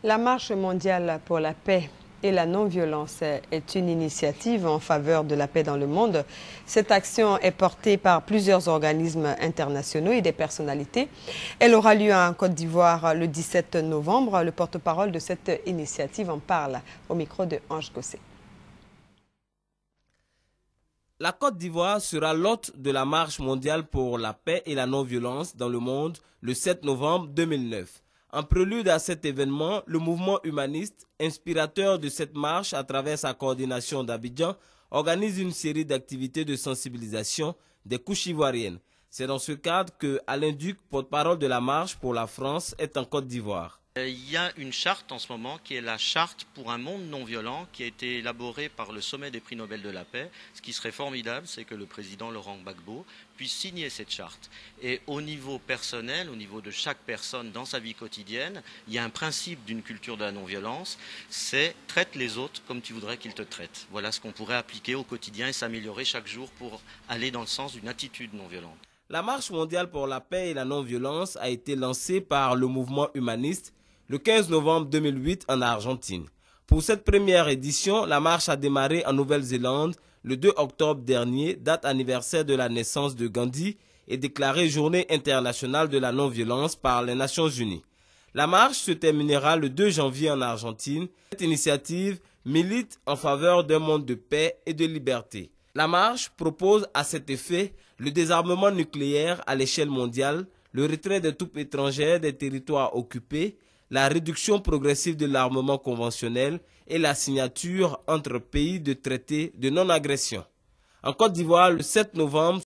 La Marche mondiale pour la paix et la non-violence est une initiative en faveur de la paix dans le monde. Cette action est portée par plusieurs organismes internationaux et des personnalités. Elle aura lieu en Côte d'Ivoire le 17 novembre. Le porte-parole de cette initiative en parle au micro de Ange Gossé. La Côte d'Ivoire sera l'hôte de la Marche mondiale pour la paix et la non-violence dans le monde le 7 novembre 2009. En prélude à cet événement, le mouvement humaniste, inspirateur de cette marche à travers sa coordination d'Abidjan, organise une série d'activités de sensibilisation des couches ivoiriennes. C'est dans ce cadre que Alain Duc, porte-parole de la marche pour la France, est en Côte d'Ivoire. Il y a une charte en ce moment qui est la charte pour un monde non violent qui a été élaborée par le sommet des prix Nobel de la paix. Ce qui serait formidable, c'est que le président Laurent Gbagbo puisse signer cette charte. Et au niveau personnel, au niveau de chaque personne dans sa vie quotidienne, il y a un principe d'une culture de la non-violence, c'est traite les autres comme tu voudrais qu'ils te traitent. Voilà ce qu'on pourrait appliquer au quotidien et s'améliorer chaque jour pour aller dans le sens d'une attitude non violente. La Marche mondiale pour la paix et la non-violence a été lancée par le mouvement humaniste le 15 novembre 2008 en Argentine. Pour cette première édition, la marche a démarré en Nouvelle-Zélande le 2 octobre dernier, date anniversaire de la naissance de Gandhi et déclarée journée internationale de la non-violence par les Nations Unies. La marche se terminera le 2 janvier en Argentine. Cette initiative milite en faveur d'un monde de paix et de liberté. La marche propose à cet effet le désarmement nucléaire à l'échelle mondiale, le retrait des troupes étrangères des territoires occupés, la réduction progressive de l'armement conventionnel et la signature entre pays de traités de non-agression. En Côte d'Ivoire, le 7 novembre